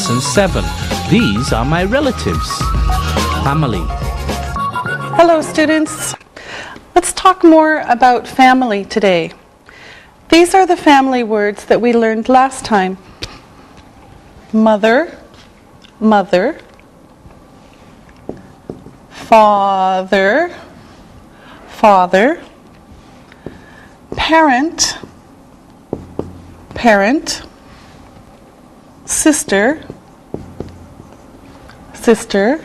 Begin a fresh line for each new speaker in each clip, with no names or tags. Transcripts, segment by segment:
Lesson 7. These are my relatives. Family.
Hello students. Let's talk more about family today. These are the family words that we learned last time. Mother, mother, father, father, parent, parent, sister, sister,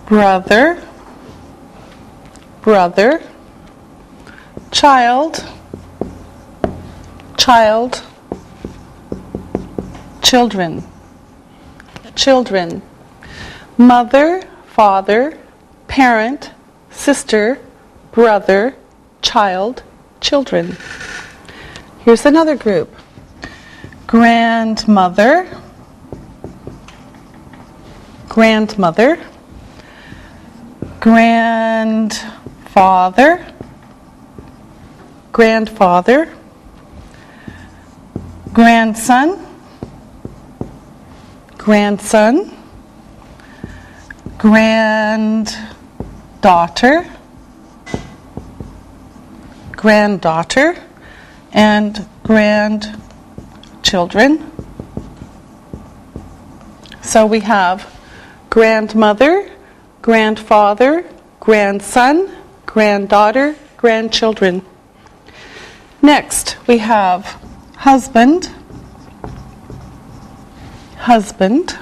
brother, brother, child, child, children, children, mother, father, parent, sister, brother, child, children. Here's another group. Grandmother, grandmother, grandfather, grandfather, grandson, grandson, granddaughter, granddaughter, and grandchildren. So we have grandmother, grandfather, grandson, granddaughter, grandchildren. Next, we have husband, husband,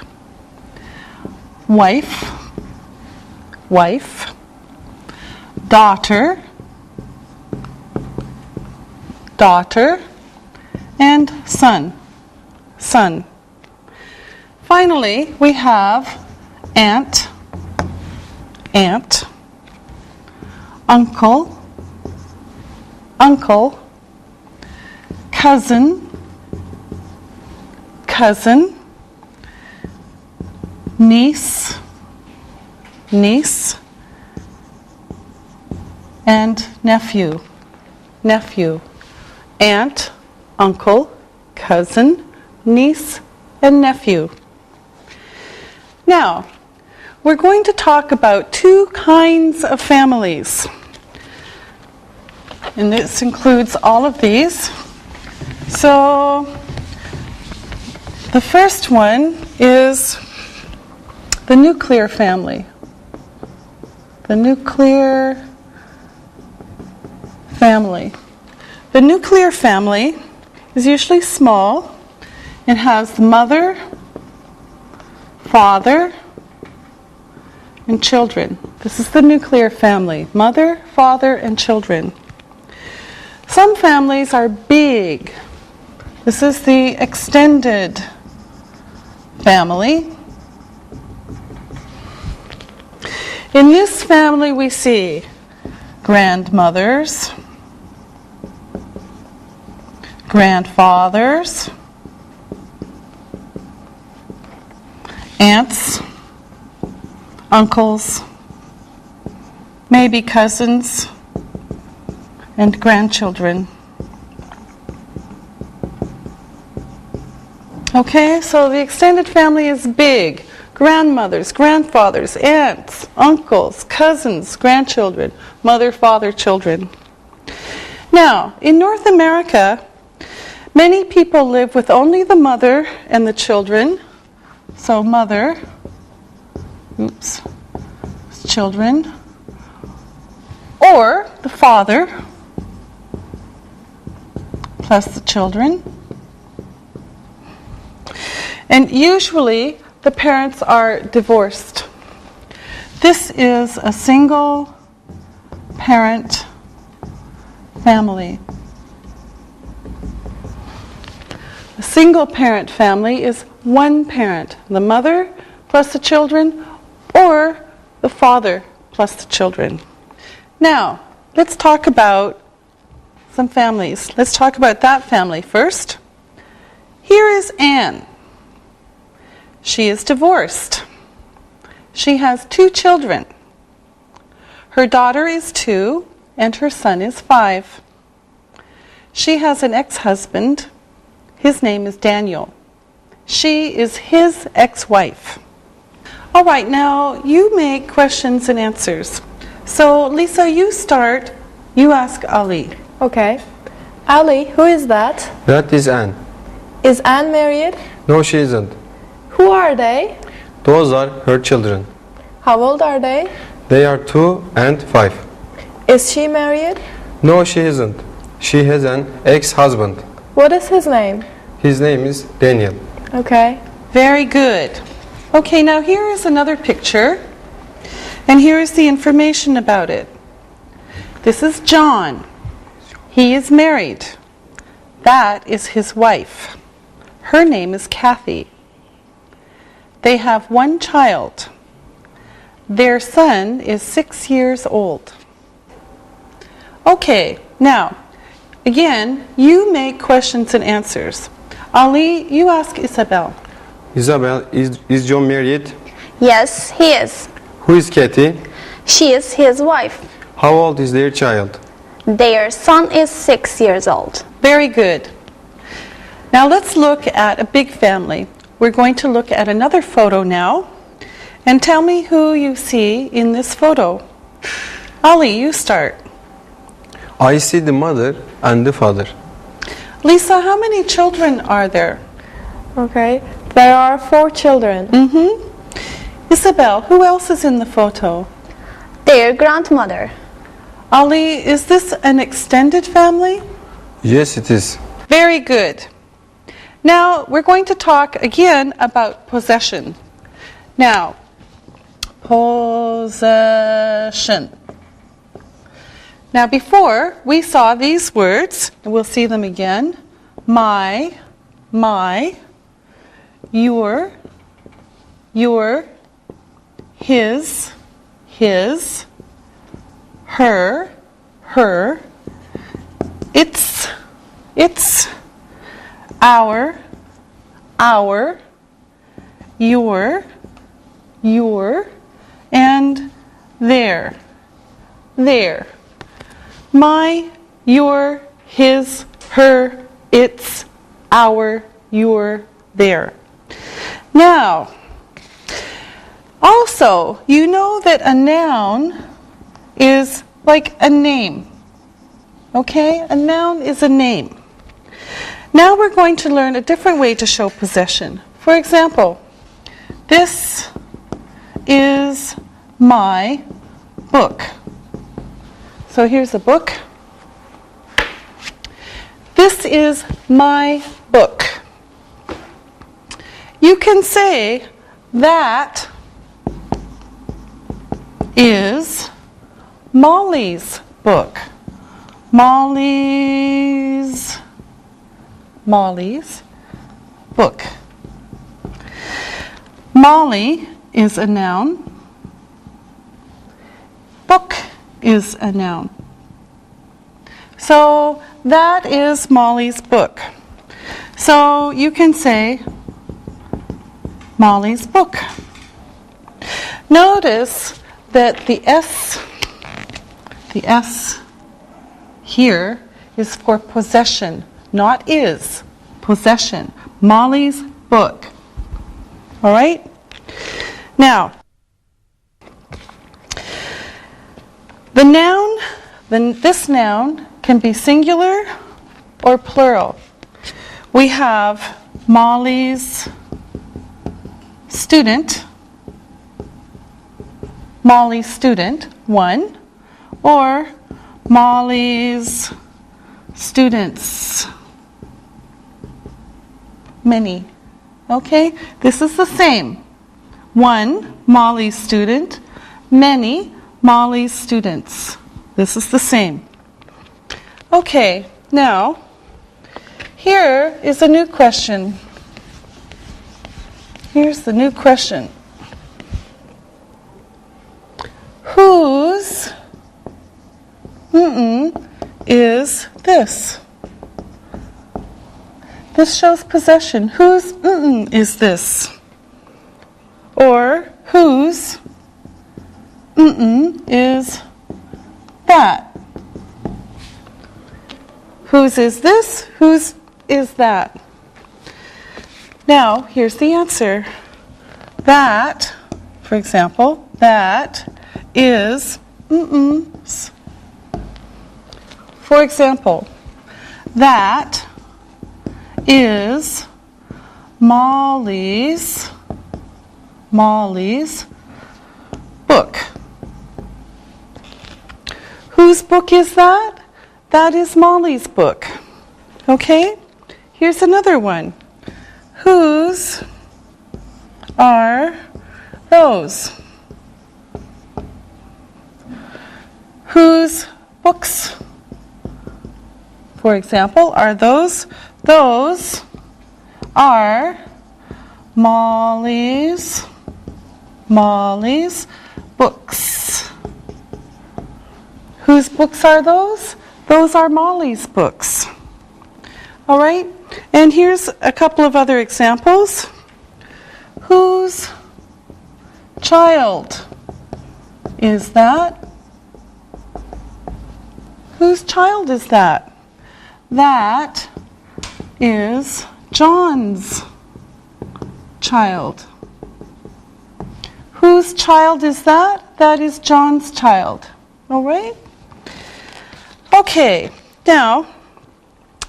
wife, wife, daughter, daughter, and son, son. Finally, we have aunt, aunt, uncle, uncle, cousin, cousin, niece, niece, and nephew, nephew. Aunt, uncle, cousin, niece, and nephew. Now, we're going to talk about two kinds of families. And this includes all of these. So, the first one is the nuclear family. The nuclear family. The nuclear family is usually small and has the mother, father, and children. This is the nuclear family. Mother, father, and children. Some families are big. This is the extended family. In this family we see grandmothers, grandfathers, aunts, uncles, maybe cousins, and grandchildren. Okay, so the extended family is big. Grandmothers, grandfathers, aunts, uncles, cousins, grandchildren, mother, father, children. Now, in North America, many people live with only the mother and the children. So mother, children, or the father plus the children. And usually the parents are divorced. This is a single parent family. A single parent family is one parent, the mother plus the children, or the father plus the children. Now, let's talk about some families. Let's talk about that family first. Here is Anne. She is divorced. She has 2 children. Her daughter is 2 and her son is 5. She has an ex-husband. His name is Daniel. She is his ex-wife. All right, now you make questions and answers. So Lisa, you start. You ask Ali.
Okay. Ali, who is that?
That is Anne.
Is Anne married?
No, she isn't.
Who are they?
Those are her children.
How old are they?
They are 2 and 5.
Is she married?
No, she isn't. She has an ex-husband.
What is his name?
His name is Daniel.
Okay.
Very good. Okay, now here is another picture, and here is the information about it. This is John. He is married. That is his wife. Her name is Kathy. They have one child. Their son is 6 years old. Okay, now, again, you make questions and answers. Ali, you ask Isabel.
Isabel, is John married?
Yes, he is.
Who is Kathy?
She is his wife.
How old is their child?
Their son is 6 years old.
Very good. Now let's look at a big family. We're going to look at another photo now. And tell me who you see in this photo. Ali, you start.
I see the mother and the father.
Lisa, how many children are there?
Okay. There are 4 children.
Isabel, who else is in the photo?
Their grandmother.
Ali, is this an extended family?
Yes, it is.
Very good. Now, we're going to talk again about possession. Now, possession. Now, before, we saw these words, and we'll see them again. My, your, his, her, its, our, your, and their. My, your, his, her, its, our, your, their. Now, also, you know that a noun is like a name. Okay? A noun is a name. Now we're going to learn a different way to show possession. For example, this is my book. So here's a book. This is my book. You can say that is Molly's book. Molly's book. Molly is a noun. Book is a noun. So that is Molly's book. So you can say Molly's book. Notice that the S here is for possession, not is. Possession. Molly's book. All right? Now, the noun, this noun can be singular or plural. We have Molly's student, one, or Molly's students, many. Okay? This is the same. One, Molly's student, many, Molly's students. This is the same. Okay, now, here is a new question. Here's the new question. Whose is this? This shows possession. Whose is this? Or whose is that? Whose is this? Whose is that? Now, here's the answer. That, for example, that is For example, that is Molly's book. Whose book is that? That is Molly's book. Okay? Here's another one. Whose are those? Whose books, for example, are those? Those are Molly's books. Whose books are those? Those are Molly's books. All right? And here's a couple of other examples. Whose child is that? Whose child is that? That is John's child. Whose child is that? That is John's child. All right? Okay, now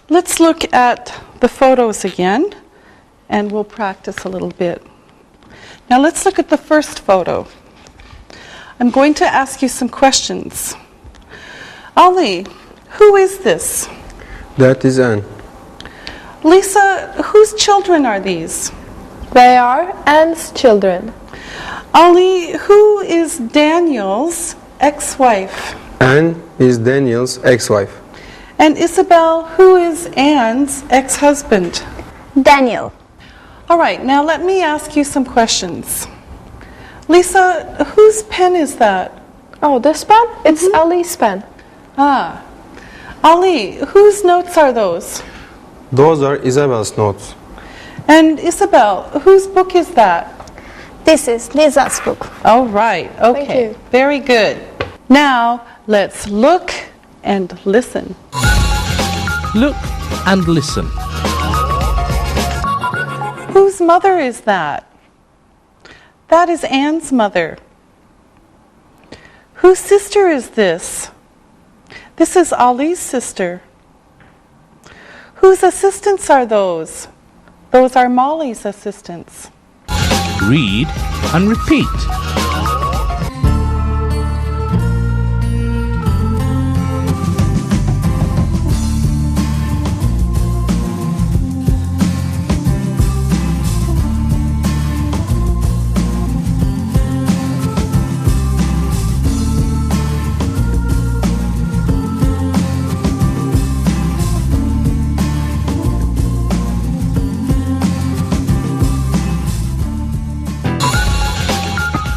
let's look at the photos again, and we'll practice a little bit. Now let's look at the first photo. I'm going to ask you some questions. Ali, who is this?
That is Anne.
Lisa, whose children are these?
They are Anne's children.
Ali, who is Daniel's ex-wife?
Anne is Daniel's ex-wife.
And Isabel, who is Anne's ex-husband?
Daniel.
All right, now let me ask you some questions. Lisa, whose pen is that?
Oh, this pen? It's Ali's pen.
Ah. Ali, whose notes are those?
Those are Isabel's notes.
And Isabel, whose book is that?
This is Lisa's book.
All right, okay.
Thank you.
Very good. Now, let's look and listen.
Look and listen.
Whose mother is that? That is Anne's mother. Whose sister is this? This is Ali's sister. Whose assistants are those? Those are Molly's assistants.
Read and repeat.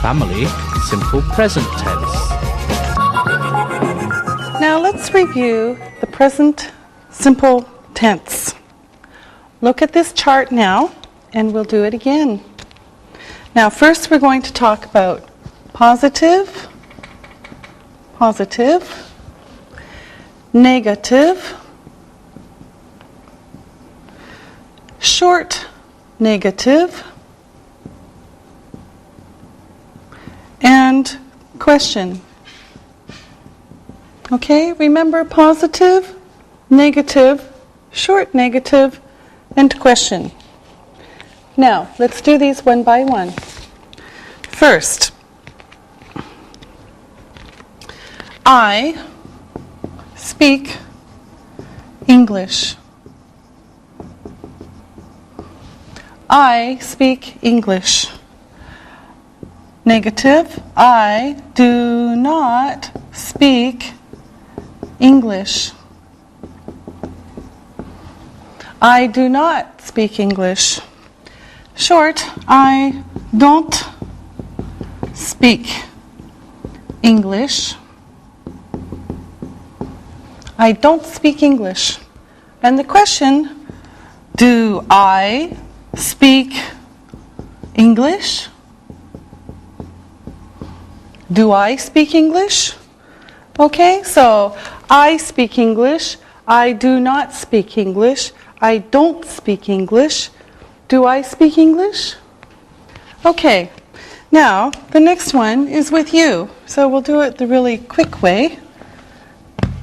Family, simple present tense.
Now let's review the present simple tense. Look at this chart now, and we'll do it again. Now first we're going to talk about positive, negative, short negative, and question. Okay, remember positive, negative, short negative, and question. Now, let's do these one by one. First, I speak English. I speak English. Negative, I do not speak English. I do not speak English. Short, I don't speak English. I don't speak English. And the question, do I speak English? Do I speak English? Okay, so I speak English. I do not speak English. I don't speak English. Do I speak English? Okay. Now, the next one is with you. So we'll do it the really quick way.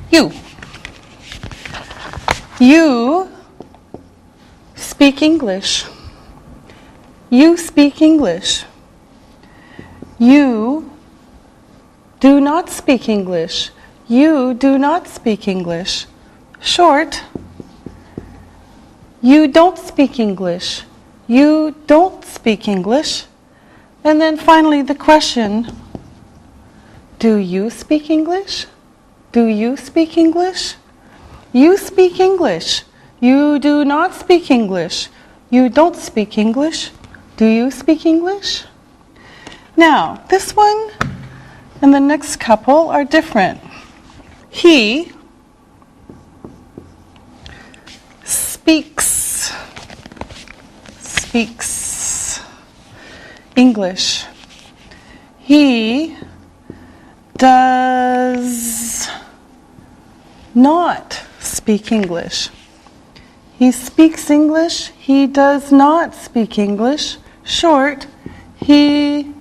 You. You speak English. You speak English. You do not speak English. You do not speak English. Short. You don't speak English. You don't speak English. And then finally the question, do you speak English? Do you speak English? You speak English. You do not speak English. You don't speak English. Do you speak English? Now, this one and the next couple are different. He speaks English. He does not speak English. He speaks English. He does not speak English. Short, he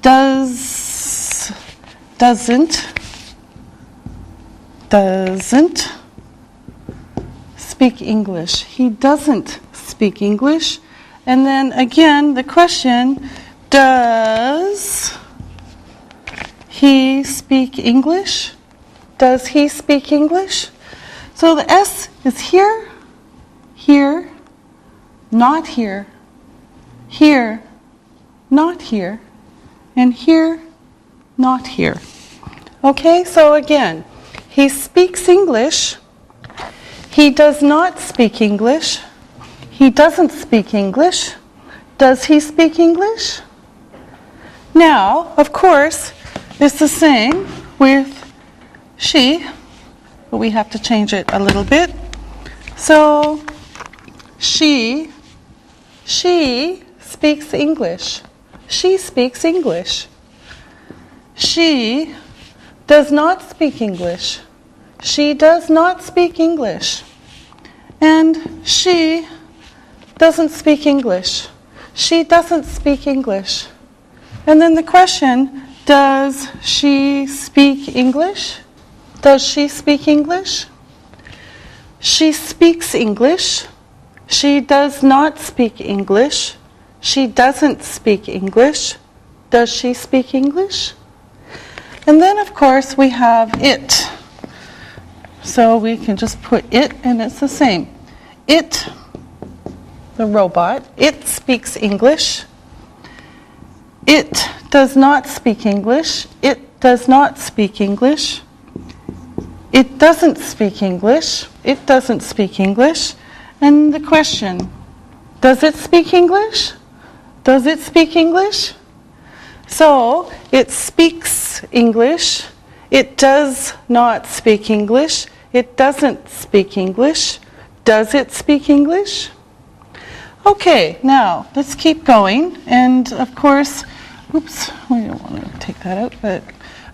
doesn't speak English. He doesn't speak English. And then again, the question, does he speak English? Does he speak English? So the S is here, here, not here, here, not here, and here, not here. Okay, so again, he speaks English. He does not speak English. He doesn't speak English. Does he speak English? Now, of course, it's the same with she, but we have to change it a little bit. So, she speaks English. She speaks English. She does not speak English. She does not speak English. And she doesn't speak English. She doesn't speak English. And then the question, does she speak English? Does she speak English? She speaks English. She does not speak English. She doesn't speak English. Does she speak English? And then, of course, we have it. So we can just put it, and it's the same. It, the robot, it speaks English. It does not speak English. It does not speak English. It doesn't speak English. It doesn't speak English. And the question, does it speak English? Does it speak English? So, it speaks English. It does not speak English. It doesn't speak English. Does it speak English? Okay, now let's keep going. And of course, oops, we don't want to take that out, but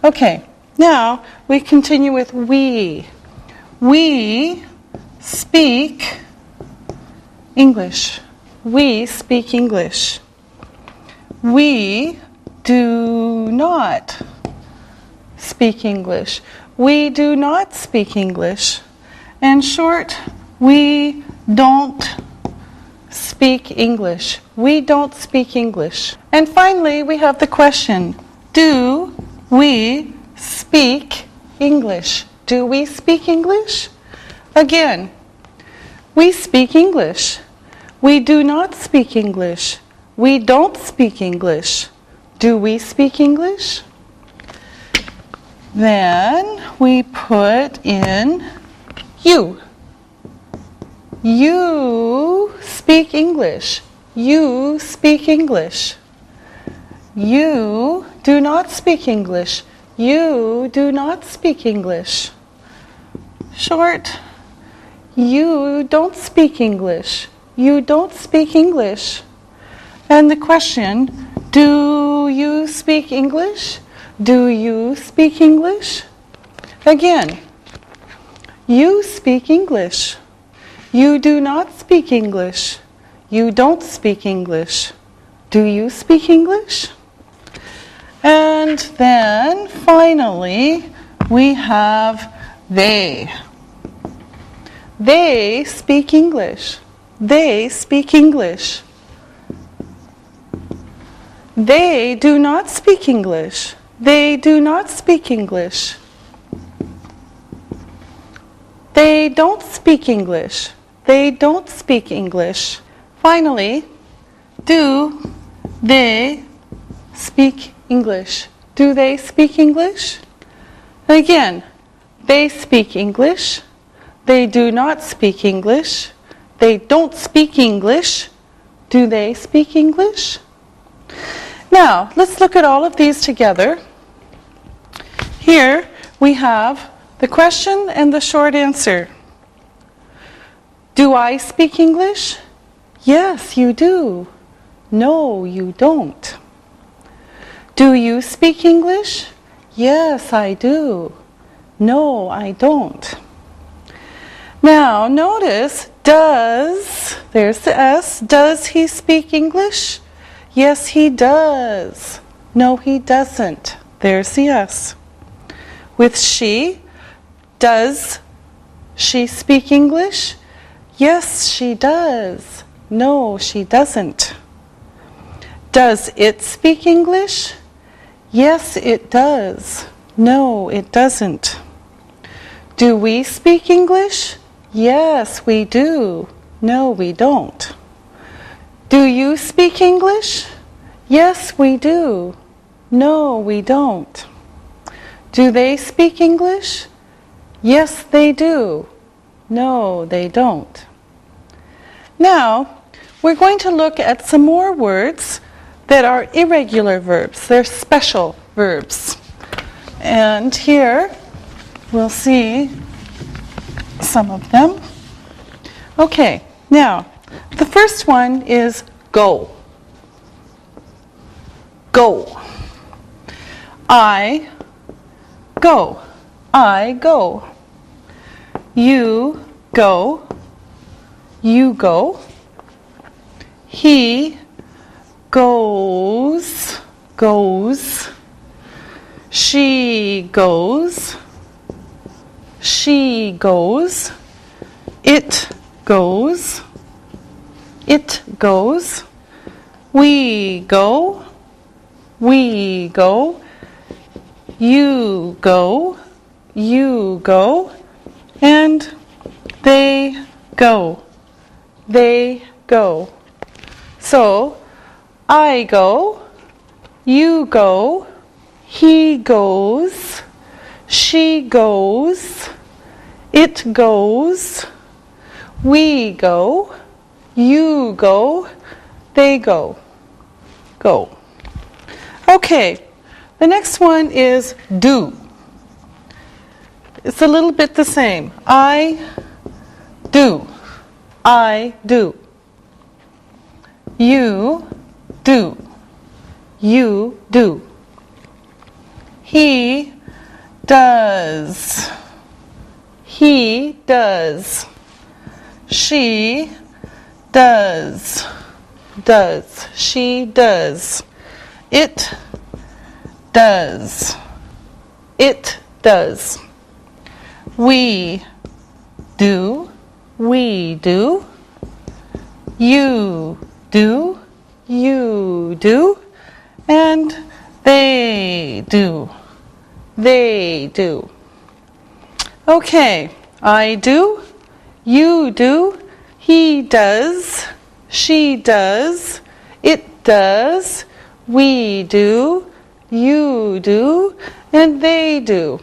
okay. Now we continue with we. We speak English. We speak English. We do not speak English. We do not speak English. And short, we don't speak English. We don't speak English. And finally, we have the question, do we speak English? Do we speak English? Again, we speak English. We do not speak English. We don't speak English. Do we speak English? Then we put in you. You speak English. You speak English. You do not speak English. You do not speak English. Short, you don't speak English. You don't speak English. And the question, do you speak English? Do you speak English? Again, you speak English. You do not speak English. you don't speak English. Do you speak English? And then finally we have they. They speak English. They speak English. They do not speak English. They do not speak English. They don't speak English. They don't speak English. Finally, do they speak English? Do they speak English? Again, they speak English. They do not speak English. They don't speak English. Do they speak English? Now, let's look at all of these together. Here we have the question and the short answer. Do I speak English? Yes, you do. No, you don't. Do you speak English? Yes, I do. No, I don't. Now, notice, does, there's the S, does he speak English? Yes, he does. No, he doesn't. There's the S. With she, does she speak English? Yes, she does. No, she doesn't. Does it speak English? Yes, it does. No, it doesn't. Do we speak English? Yes, we do. No, we don't. Do you speak English? Yes, we do. No, we don't. Do they speak English? Yes, they do. No, they don't. Now, we're going to look at some more words that are irregular verbs. They're special verbs. And here we'll see some of them. Okay, now the first one is go. Go. I go. I go. You go. You go. He goes. Goes. She goes. She goes. It goes. It goes. We go. We go. You go. You go. And they go. They go. So, I go. You go. He goes. She goes. It goes. We go. You go. They go. Go. Okay. The next one is do. It's a little bit the same. I do. I do. You do. You do. He does. He does. She does. Does. She does. It does. It does. We do. We do. You do. You do. And they do. They do. Okay. I do. You do. He does. She does. It does. We do. You do. And they do.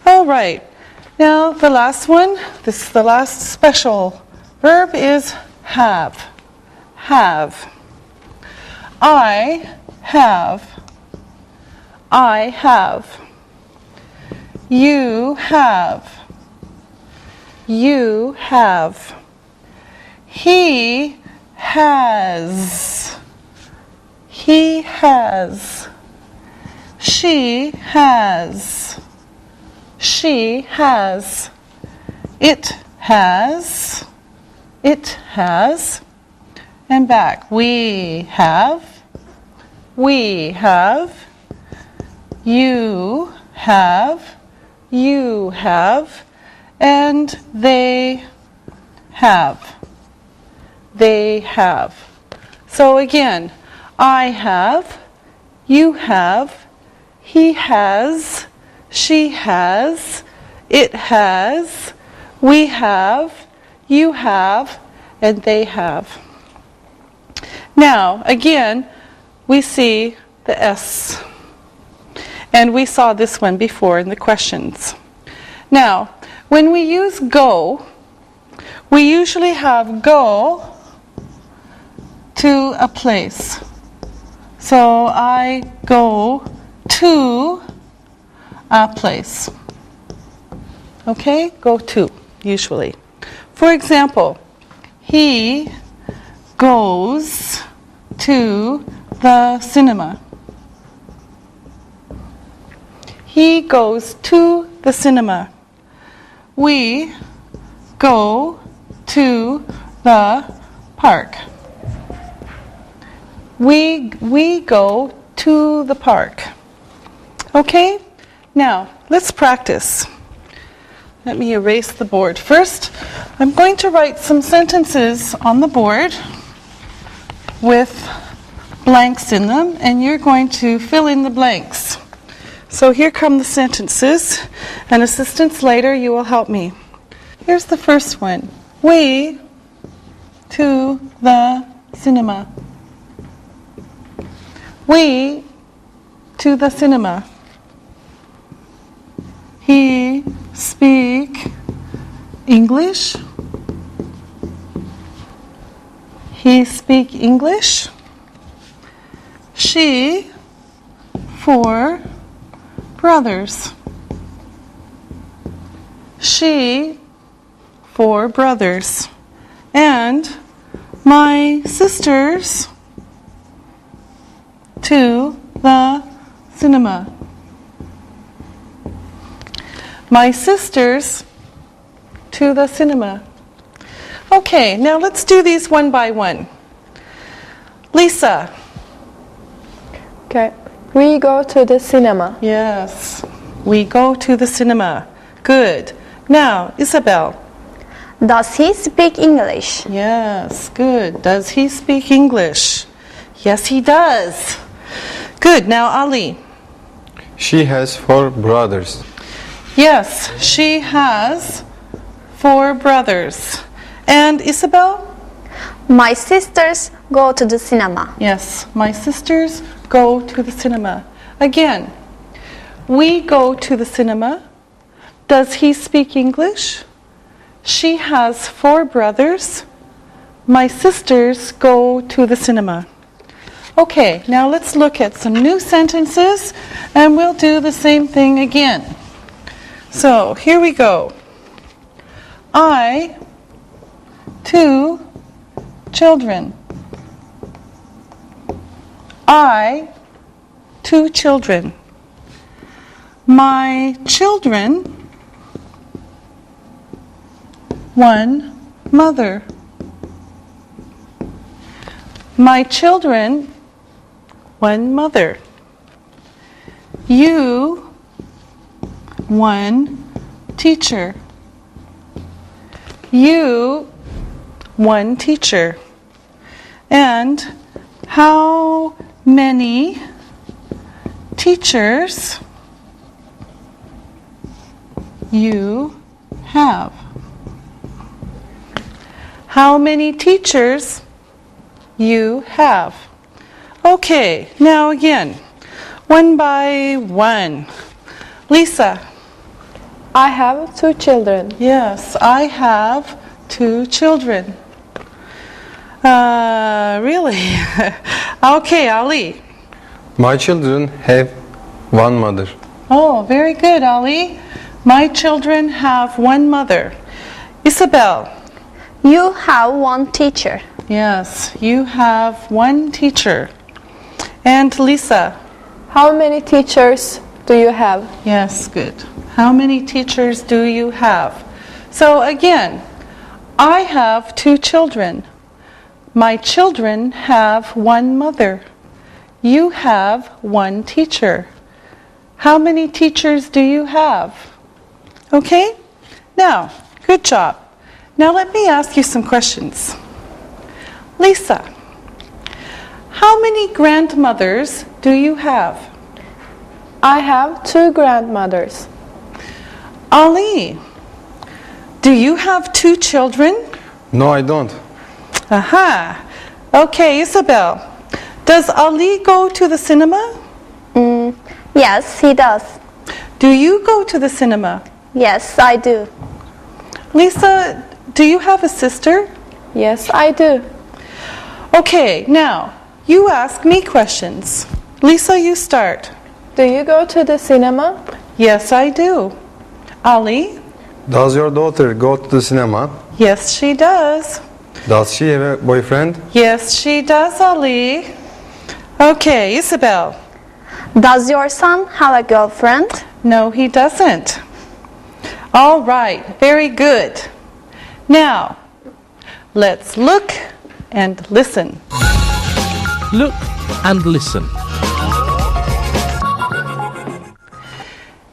All right. Now the last one, this is the last special verb, is have. Have. I have. I have. You have. You have. He has. He has. She has. She has. It has. It has. and back. We have, you have, and they have. They have. So again, I have, you have, he has, she has, it has, we have, you have, and they have. Now, again, we see the S. And we saw this one before in the questions. Now, when we use go, we usually have go to a place. So I go to a place. Okay? Go to, usually. For example, he goes to the cinema. He goes to the cinema. We go to the park. We go to the park. Okay? Now, let's practice. Let me erase the board. First, I'm going to write some sentences on the board with blanks in them, and you're going to fill in the blanks. So here come the sentences, and assistants later, you will help me. Here's the first one. We to the cinema. We to the cinema. He speak English. He speak English. She for brothers. She for brothers. And my sisters to the cinema. My sisters to the cinema. Okay, now let's do these one by one. Lisa.
Okay. We go to the cinema.
Yes, we go to the cinema. Good. Now, Isabel.
Does he speak English?
Yes, good. Does he speak English? Yes, he does. Good. Now, Ali.
She has 4 brothers.
Yes, she has 4 brothers. And Isabel?
My sisters go to the cinema.
Yes, my sisters go to the cinema. Again, we go to the cinema. Does he speak English? She has 4 brothers. My sisters go to the cinema. Okay, now let's look at some new sentences, and we'll do the same thing again. So, here we go. I, 2 children. I, 2 children. My children, 1 mother. My children, 1 mother. You, 1 teacher. You, 1 teacher. And how many teachers you have? How many teachers you have? Okay, now again, one by one. Lisa.
I have 2 children.
Yes, I have 2 children. Really? Okay, Ali.
My children have 1 mother.
Oh, very good, Ali. My children have 1 mother. Isabel.
You have 1 teacher.
Yes, you have 1 teacher. And Lisa.
How many teachers do you have?
Yes, good. How many teachers do you have? So again, I have 2 children. My children have one mother. You have one teacher. How many teachers do you have? Okay? Now, good job. Now let me ask you some questions. Lisa, how many grandmothers do you have?
I have 2 grandmothers.
Ali, do you have 2 children?
No, I don't.
Aha. Okay, Isabel, does Ali go to the cinema?
Yes, he does.
Do you go to the cinema?
Yes, I do.
Lisa, do you have a sister?
Yes, I do.
Okay, now, you ask me questions. Lisa, you start.
Do you go to the cinema?
Yes, I do. Ali?
Does your daughter go to the cinema?
Yes, she does.
Does she have a boyfriend?
Yes, she does, Ali. Okay, Isabel.
Does your son have a girlfriend?
No, he doesn't. All right, very good. Now, let's look and listen.
Look and listen.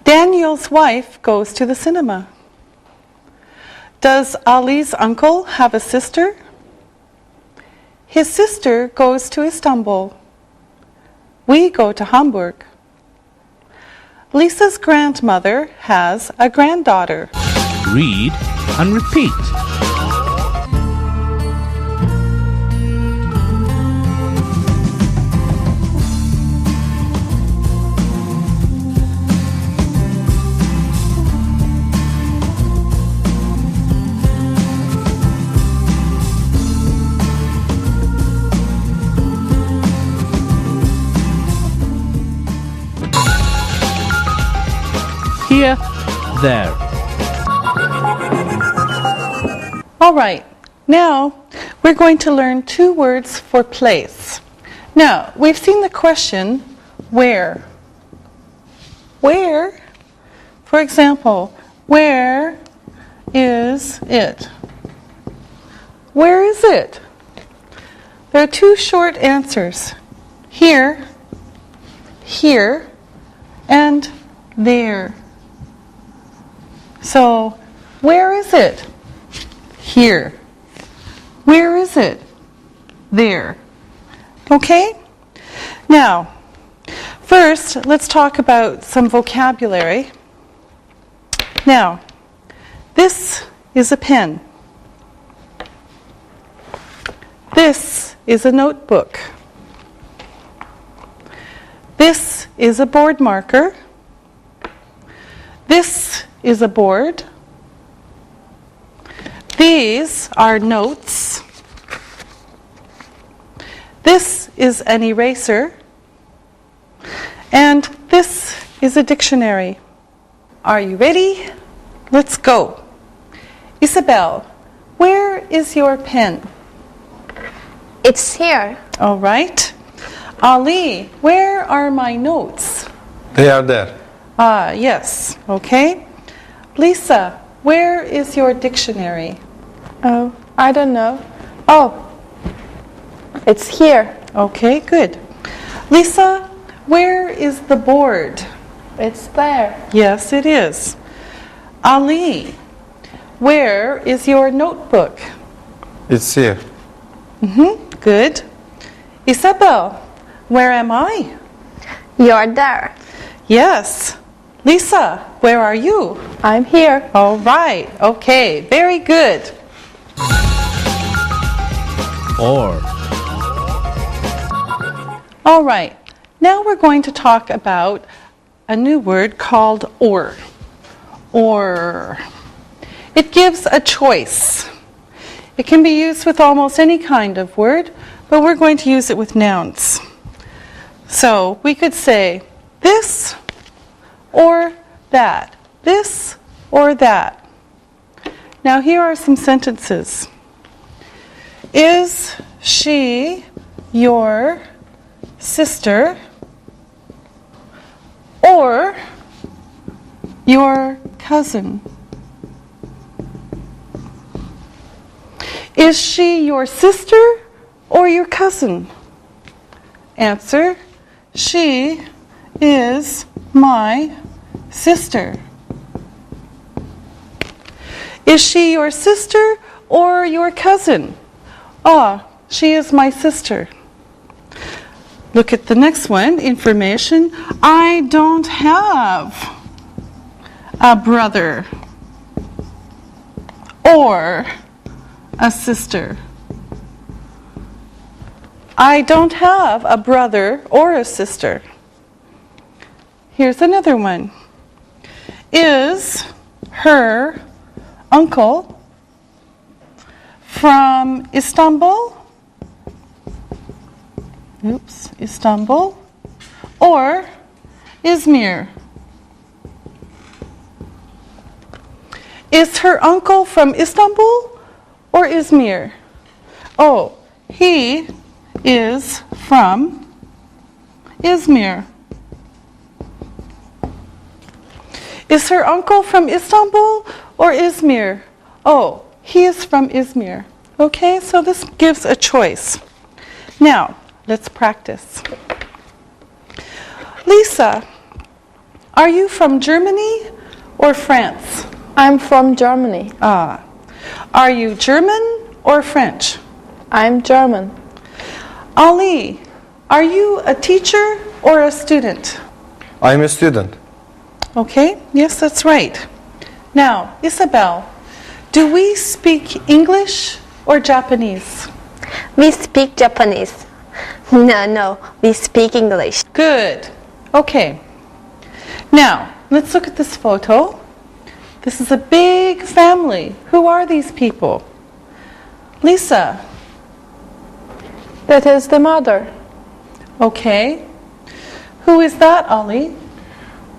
Daniel's wife goes to the cinema. Does Ali's uncle have a sister? His sister goes to Istanbul. We go to Hamburg. Lisa's grandmother has a granddaughter.
Read and repeat. Here, there.
All right, now we're going to learn 2 words for place. Now, we've seen the question, where? Where? For example, where is it? Where is it? There are 2 short answers. Here, here, and there. So, where is it? Here. Where is it? There. Okay? Now, first, let's talk about some vocabulary. Now, this is a pen. This is a notebook. This is a board marker. This is a board. These are notes. This is an eraser. And this is a dictionary. Are you ready? Let's go. Isabel, where is your pen?
It's here.
All right. Ali, where are my notes?
They are there.
Ah, yes. Okay. Lisa, where is your dictionary?
Oh, I don't know. Oh, it's here.
Okay, good. Lisa, where is the board?
It's there.
Yes, it is. Ali, where is your notebook?
It's here.
Good. Isabel, where am I?
You're there.
Yes. Lisa, where are you?
I'm here.
All right. Okay, very good.
Or.
All right. Now we're going to talk about a new word called or. Or. It gives a choice. It can be used with almost any kind of word, but we're going to use it with nouns. So we could say this or that. This or that. Now here are some sentences. Is she your sister or your cousin? Is she your sister or your cousin? Answer, she is my sister. Is she your sister or your cousin? Ah, she is my sister. Look at the next one, information. I don't have a brother or a sister. I don't have a brother or a sister. Here's another one. Is her uncle from Istanbul? Istanbul or Izmir? Is her uncle from Istanbul or Izmir? Oh, he is from Izmir. Is her uncle from Istanbul or Izmir? Oh, he is from Izmir. Okay, so this gives a choice. Now, let's practice. Lisa, are you from Germany or France?
I'm from Germany.
Ah. Are you German or French?
I'm German.
Ali, are you a teacher or a student?
I'm a student.
Okay, yes, that's right. Now, Isabel, do we speak English or Japanese?
We speak Japanese. No, we speak English.
Good. Okay. Now, let's look at this photo. This is a big family. Who are these people? Lisa.
That is the mother.
Okay. Who is that, Ali?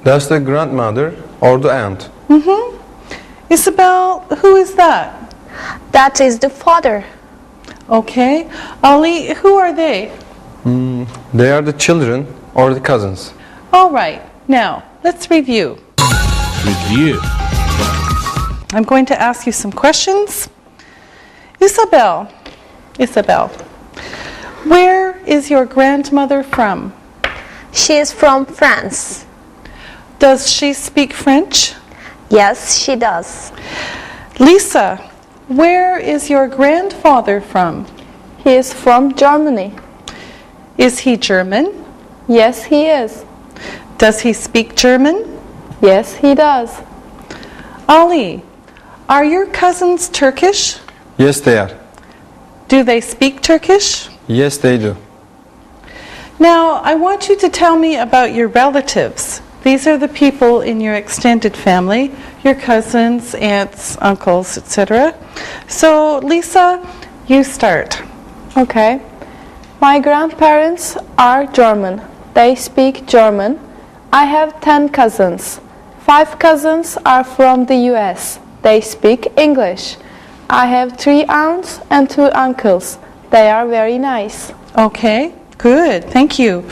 That's the grandmother or the aunt.
Isabel, who is that?
That is the father.
Okay. Ali, who are they?
They are the children or the cousins.
All right. Now, let's review.
Review.
I'm going to ask you some questions. Isabel, where is your grandmother from?
She is from France.
Does she speak French?
Yes, she does.
Lisa, where is your grandfather from?
He is from Germany.
Is he German?
Yes, he is.
Does he speak German?
Yes, he does.
Ali, are your cousins Turkish?
Yes, they are.
Do they speak Turkish?
Yes, they do.
Now, I want you to tell me about your relatives. These are the people in your extended family, your cousins, aunts, uncles, etc. So, Lisa, you start.
Okay. My grandparents are German. They speak German. I have 10 cousins. 5 cousins are from the US. They speak English. I have 3 aunts and 2 uncles. They are very nice.
Okay, good, thank you.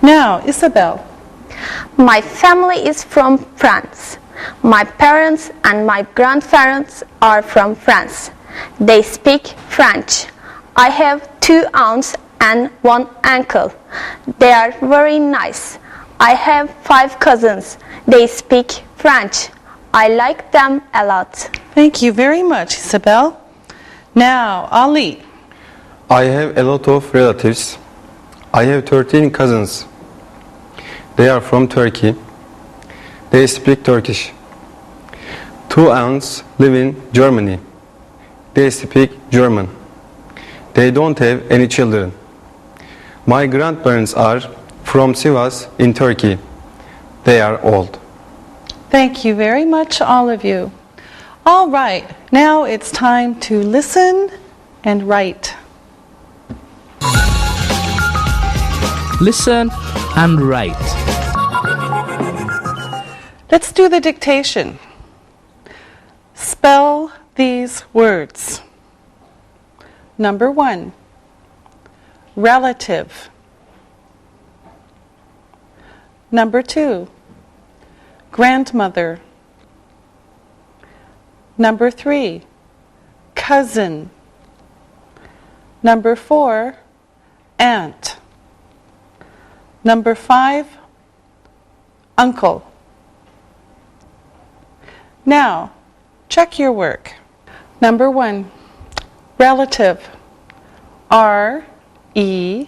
Now, Isabel.
My family is from France. My parents and my grandparents are from France. They speak French. I have 2 aunts and 1 uncle. They are very nice. I have 5 cousins. They speak French. I like them a lot.
Thank you very much, Isabel. Now, Ali.
I have a lot of relatives. I have 13 cousins. They are from Turkey. They speak Turkish. 2 aunts live in Germany. They speak German. They don't have any children. My grandparents are from Sivas in Turkey. They are old.
Thank you very much, all of you. All right, now it's time to listen and write.
Listen and write.
Let's do the dictation. Spell these words. Number 1, relative. Number 2, grandmother. Number 3, cousin. Number 4, aunt. Number 5, uncle. Now, check your work. Number 1, relative. R-E-L-A-T-I-V-E.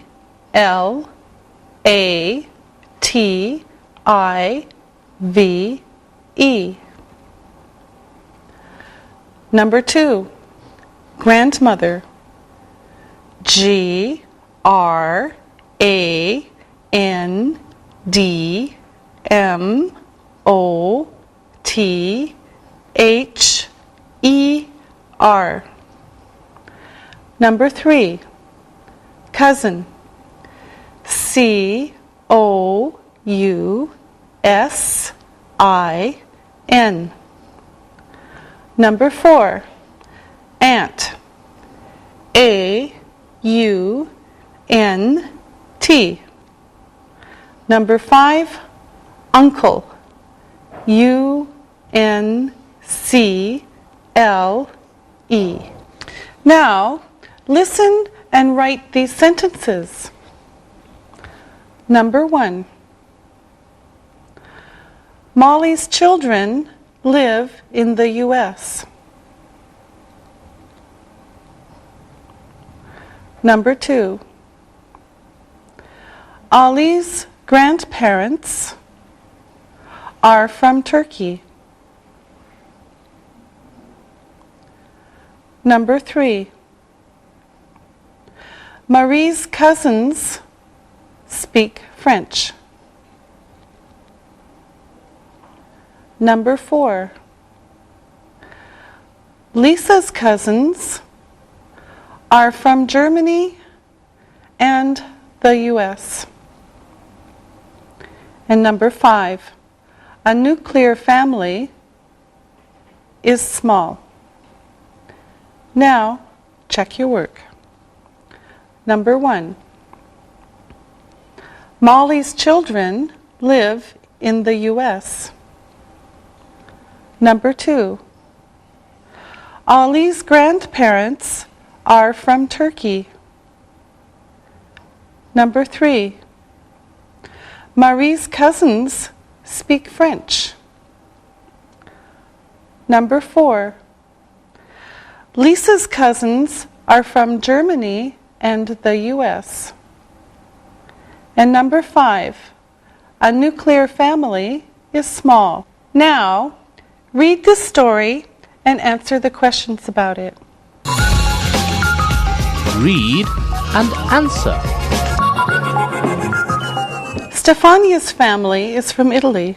Number 2, grandmother. G-R-A-N-D-M-O-T-H-E-R. Number 3, cousin. C-O-U-S-I-N. Number 4, aunt. A-U-N-T. Number 5, uncle. U-N-C-L-E. Now, listen and write these sentences. Number 1, Molly's children live in the U.S. Number 2, Ali's grandparents are from Turkey. Number 3, Marie's cousins speak French. Number 4, Lisa's cousins are from Germany and the U.S. And number 5, a nuclear family is small. Now, check your work. Number 1, Molly's children live in the U.S. Number 2, Ali's grandparents are from Turkey. Number 3, Marie's cousins speak French. Number 4, Lisa's cousins are from Germany and the U.S. And number 5, a nuclear family is small. Now, read the story and answer the questions about it.
Read and answer.
Stefania's family is from Italy.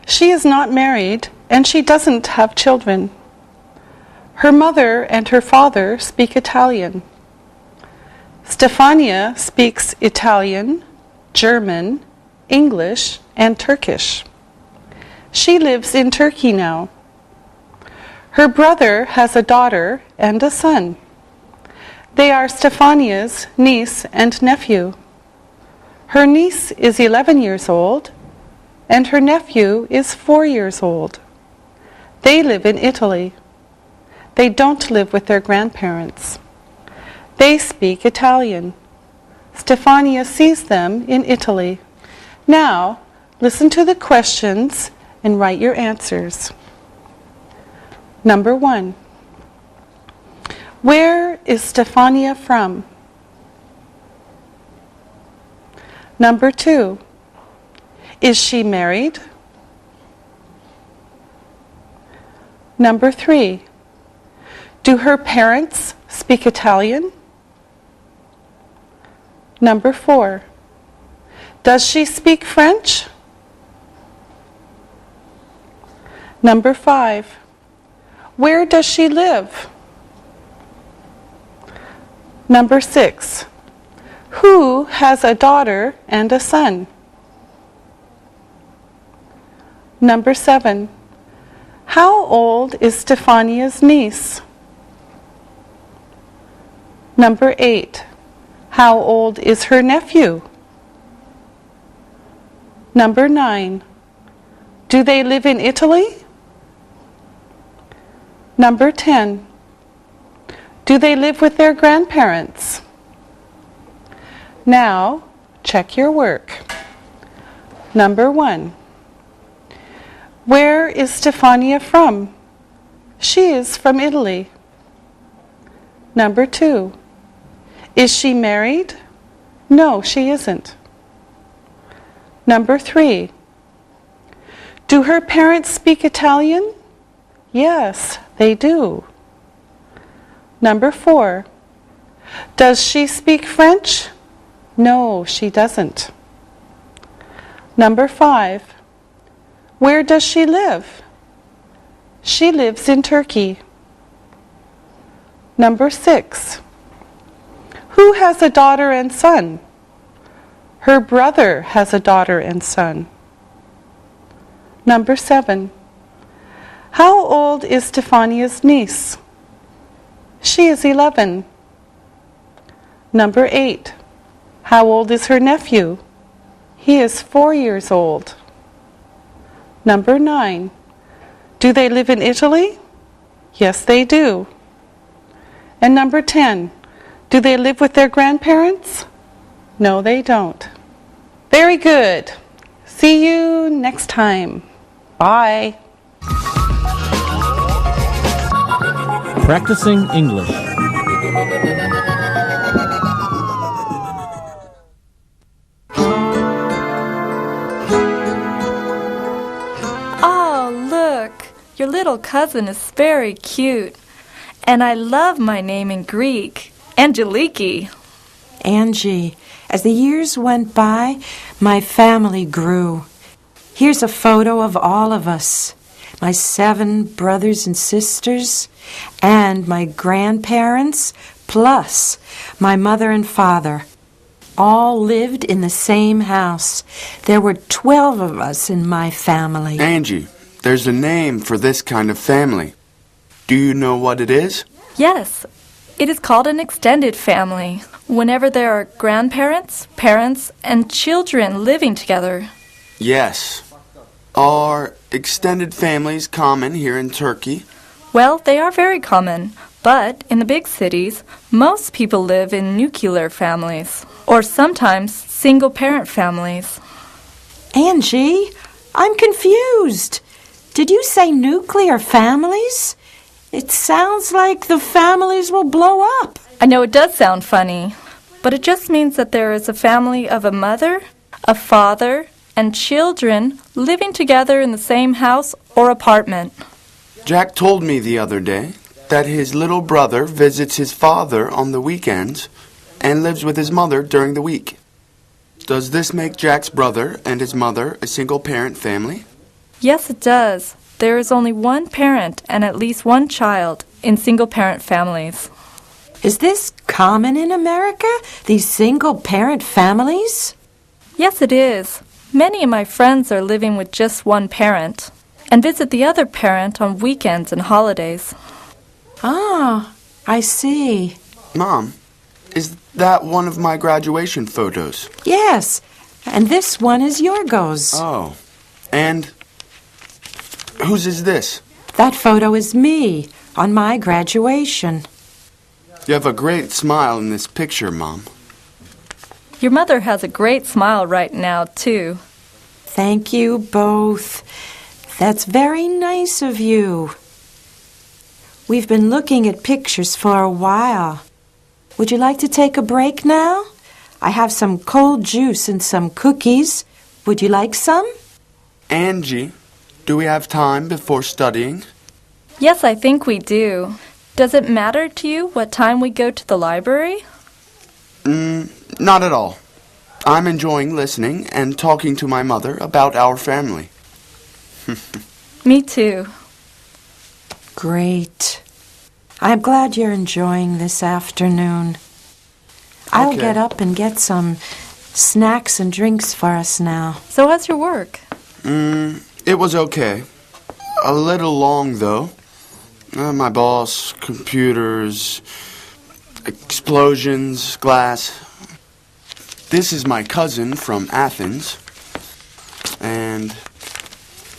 She is not married and she doesn't have children. Her mother and her father speak Italian. Stefania speaks Italian, German, English, and Turkish. She lives in Turkey now. Her brother has a daughter and a son. They are Stefania's niece and nephew. Her niece is 11 years old, and her nephew is 4 years old. They live in Italy. They don't live with their grandparents. They speak Italian. Stefania sees them in Italy. Now, listen to the questions and write your answers. Number 1, where is Stefania from? Number 2, is she married? Number 3, do her parents speak Italian? Number 4, does she speak French? Number 5, where does she live? Number 6, who has a daughter and a son? Number 7, how old is Stefania's niece? Number 8, how old is her nephew? Number 9, do they live in Italy? Number 10, do they live with their grandparents? Now, check your work. Number 1. Where is Stefania from? She is from Italy. Number 2. Is she married? No, she isn't. Number 3. Do her parents speak Italian? Yes, they do. Number 4. Does she speak French? No, she doesn't. Number 5. Where does she live? She lives in Turkey. Number 6. Who has a daughter and son? Her brother has a daughter and son. Number 7. How old is Stefania's niece? She is 11. Number 8. How old is her nephew? He is 4 years old. Number 9. Do they live in Italy? Yes, they do. And number 10. Do they live with their grandparents? No, they don't. Very good. See you next time. Bye.
Practicing English.
Oh, look, your little cousin is very cute. And I love my name in Greek, Angeliki.
Angie, as the years went by, my family grew. Here's a photo of all of us, my 7 brothers and sisters, and my grandparents, plus my mother and father. All lived in the same house. There were 12 of us in my family.
Angie, there's a name for this kind of family. Do you know what it is?
Yes, it is called an extended family, whenever there are grandparents, parents, and children living together.
Yes. Are extended families common here in Turkey?
Well, they are very common, but in the big cities, most people live in nuclear families, or sometimes single-parent families.
Angie, I'm confused. Did you say nuclear families? It sounds like the families will blow up.
I know it does sound funny, but it just means that there is a family of a mother, a father, and children living together in the same house or apartment.
Jack told me the other day that his little brother visits his father on the weekends and lives with his mother during the week. Does this make Jack's brother and his mother a single-parent family?
Yes, it does. There is only one parent and at least one child in single-parent families.
Is this common in America, these single-parent families?
Yes, it is. Many of my friends are living with just one parent and visit the other parent on weekends and holidays.
Ah, I see.
Mom, is that one of my graduation photos?
Yes, and this one is Yorgos.
Oh, and whose is this?
That photo is me on my graduation.
You have a great smile in this picture, Mom.
Your mother has a great smile right now, too.
Thank you both. That's very nice of you. We've been looking at pictures for a while. Would you like to take a break now? I have some cold juice and some cookies. Would you like some?
Angie, do we have time before studying?
Yes, I think we do. Does it matter to you what time we go to the library?
Not at all. I'm enjoying listening and talking to my mother about our family.
Me too.
Great. I'm glad you're enjoying this afternoon. I'll
Okay.
get up and get some snacks and drinks for us now.
So how's your work?
It was okay. A little long, though. My boss, computers, explosions, glass. This is my cousin from Athens. And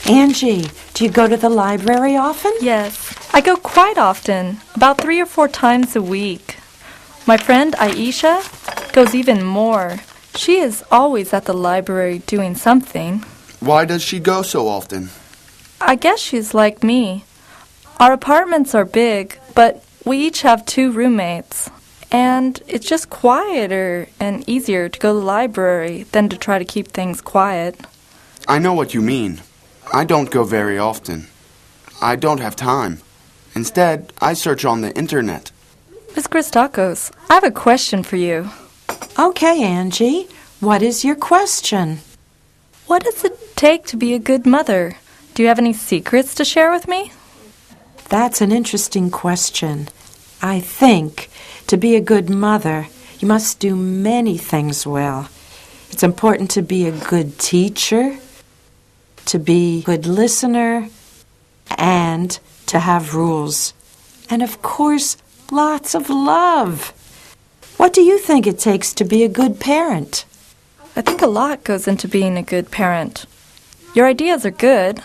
Angie, do you go to the library often?
Yes, I go quite often, about 3 or 4 times a week. My friend Aisha goes even more. She is always at the library doing something.
Why does she go so often?
I guess she's like me. Our apartments are big, but we each have 2 roommates. And it's just quieter and easier to go to the library than to try to keep things quiet.
I know what you mean. I don't go very often. I don't have time. Instead, I search on the internet.
Miss Christakos, I have a question for you.
Okay, Angie. What is your question?
What does it take to be a good mother? Do you have any secrets to share with me?
That's an interesting question. I think to be a good mother, you must do many things well. It's important to be a good teacher, to be a good listener, and to have rules. And of course, lots of love. What do you think it takes to be a good parent?
I think a lot goes into being a good parent. Your ideas are good.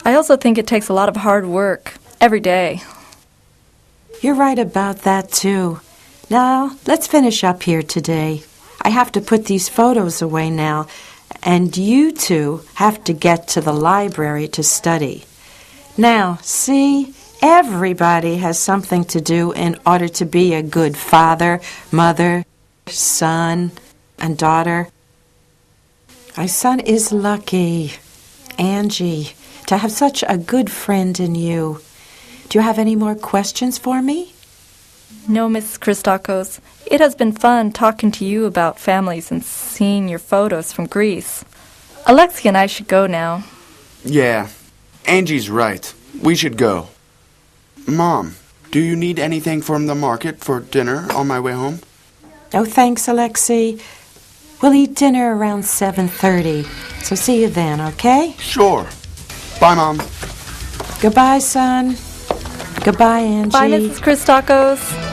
I also think it takes a lot of hard work every day.
You're right about that, too. Now, let's finish up here today. I have to put these photos away now, and you two have to get to the library to study. Now, see, everybody has something to do in order to be a good father, mother, son, and daughter. My son is lucky, Angie, to have such a good friend in you. Do you have any more questions for me?
No, Mrs. Christakos. It has been fun talking to you about families and seeing your photos from Greece. Alexia and I should go now.
Yeah, Angie's right. We should go. Mom, do you need anything from the market for dinner on my way home?
Oh, thanks, Alexei. We'll eat dinner around 7:30, so see you then, okay?
Sure. Bye, Mom.
Goodbye, son. Goodbye, Angie.
Bye, Mrs. Christakos.